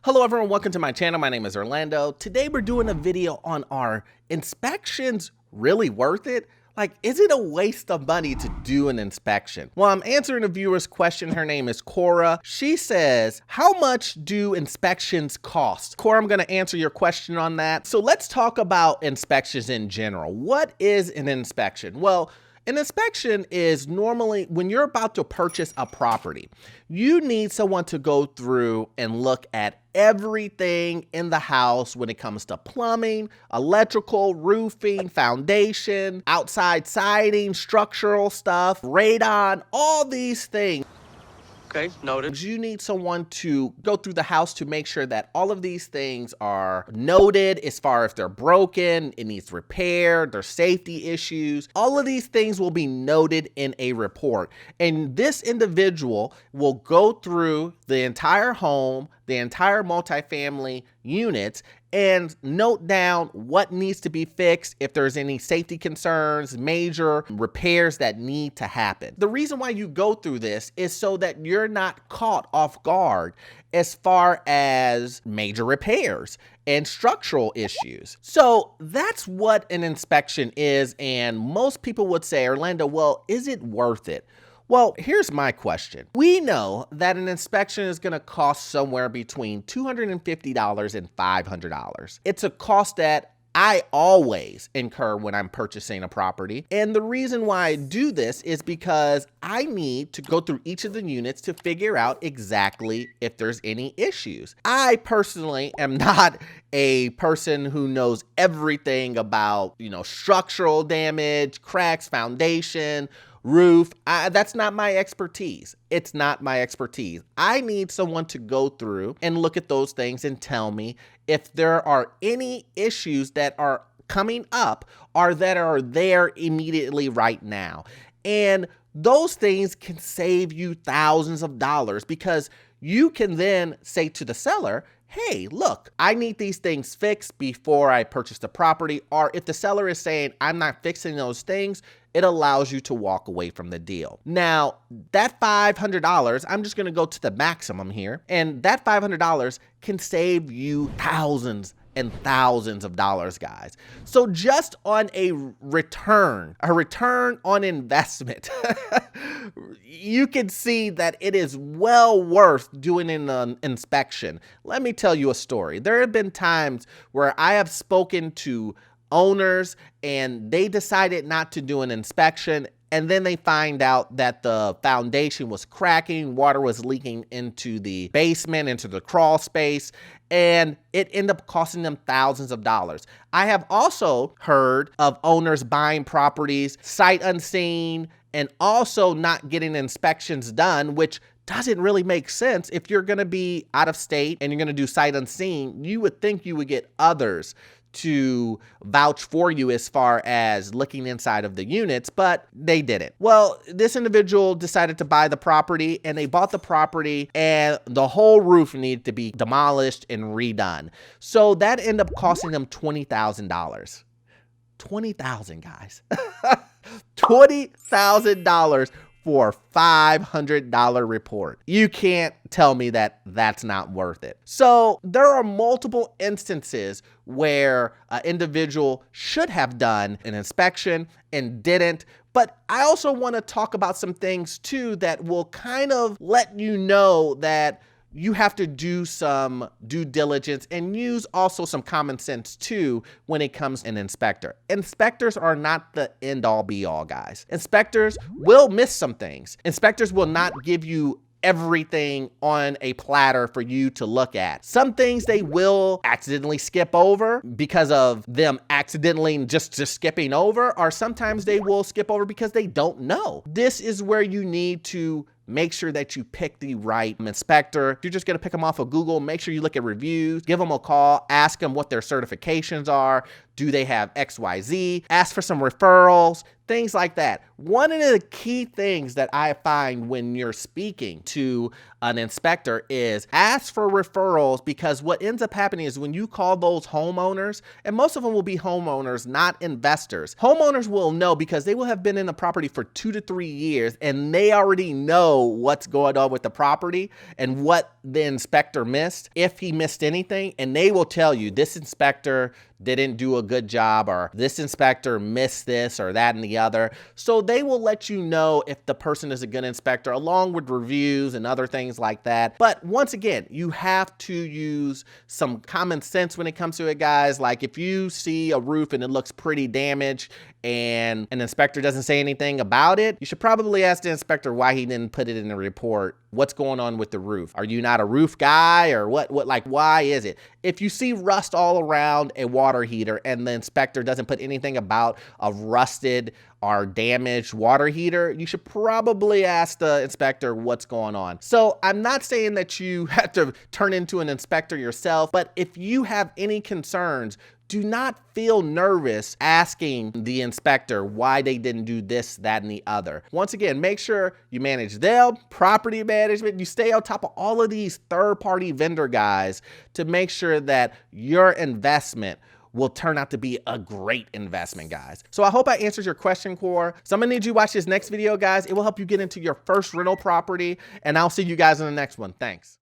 Hello everyone, welcome to my channel. My name is Orlando. Today we're doing a video on are inspections really worth it? Like, is it a waste of money to do an inspection? Well, I'm answering a viewer's question. Her name is Cora. She says, how much do inspections cost? Cora, I'm gonna answer your question on that. So let's talk about inspections in general. What is an inspection? Well, an inspection is normally when you're about to purchase a property, you need someone to go through and look at everything in the house when it comes to plumbing, electrical, roofing, foundation, outside siding, structural stuff, radon, all these things. Okay, noted. You need someone to go through the house to make sure that all of these things are noted as far as they're broken, it needs repaired, there's safety issues. All of these things will be noted in a report. And this individual will go through the entire home, the entire multifamily units, and note down what needs to be fixed, if there's any safety concerns, major repairs that need to happen. The reason why you go through this is so that you're not caught off guard as far as major repairs and structural issues. So that's what an inspection is, and most people would say, Orlando, well, is it worth it? Well, here's my question. We know that an inspection is going to cost somewhere between $250 and $500. It's a cost that I always incur when I'm purchasing a property. And the reason why I do this is because I need to go through each of the units to figure out exactly if there's any issues. I personally am not a person who knows everything about, structural damage, cracks, foundation, roof. That's not my expertise. It's not my expertise. I need someone to go through and look at those things and tell me if there are any issues that are coming up or that are there immediately right now. And those things can save you thousands of dollars, because you can then say to the seller, hey, look, I need these things fixed before I purchase the property. Or if the seller is saying, I'm not fixing those things, it allows you to walk away from the deal. Now, that $500, I'm just gonna go to the maximum here, and that $500 can save you thousands and thousands of dollars, guys. So just on a return on investment, you can see that it is well worth doing an inspection. Let me tell you a story. There have been times where I have spoken to owners and they decided not to do an inspection, and then they find out that the foundation was cracking, water was leaking into the basement, into the crawl space, and it ended up costing them thousands of dollars. I have also heard of owners buying properties sight unseen and also not getting inspections done, which doesn't really make sense. If you're gonna be out of state and you're gonna do sight unseen, you would think you would get others to vouch for you as far as looking inside of the units, but they didn't. Well, this individual decided to buy the property, and they bought the property and the whole roof needed to be demolished and redone. So that ended up costing them $20,000. $20,000, guys. $20,000 for a $500 report. You can't tell me that that's not worth it. So there are multiple instances where an individual should have done an inspection and didn't. But I also want to talk about some things too that will kind of let you know that you have to do some due diligence and use also some common sense too when it comes to an inspector. Inspectors are not the end all be all, guys. Inspectors will miss some things. Inspectors will not give you everything on a platter for you to look at. Some things they will accidentally skip over because of them accidentally just skipping over, or sometimes they will skip over because they don't know. This is where you need to make sure that you pick the right inspector. If you're just gonna pick them off of Google, make sure you look at reviews, give them a call, ask them what their certifications are, Do they have XYZ? Ask for some referrals, things like that. One of the key things that I find when you're speaking to an inspector is ask for referrals, because what ends up happening is when you call those homeowners, and most of them will be homeowners, not investors. Homeowners will know because they will have been in the property for 2 to 3 years and they already know what's going on with the property and what the inspector missed, if he missed anything, and they will tell you this inspector didn't do a good job, or this inspector missed this or that and the other. So they will let you know if the person is a good inspector, along with reviews and other things like that. But once again, you have to use some common sense when it comes to it, guys. Like if you see a roof and it looks pretty damaged and an inspector doesn't say anything about it, you should probably ask the inspector why he didn't put it in the report. What's going on with the roof? Are you not a roof guy, or what, like, why is it? If you see rust all around a water heater and the inspector doesn't put anything about a rusted or damaged water heater, you should probably ask the inspector what's going on. So I'm not saying that you have to turn into an inspector yourself, but if you have any concerns, do not feel nervous asking the inspector why they didn't do this, that, and the other. Once again, make sure you manage them, property management, you stay on top of all of these third-party vendor guys to make sure that your investment will turn out to be a great investment, guys. So I hope I answered your question, Core. So I'm gonna need you to watch this next video, guys. It will help you get into your first rental property, and I'll see you guys in the next one. Thanks.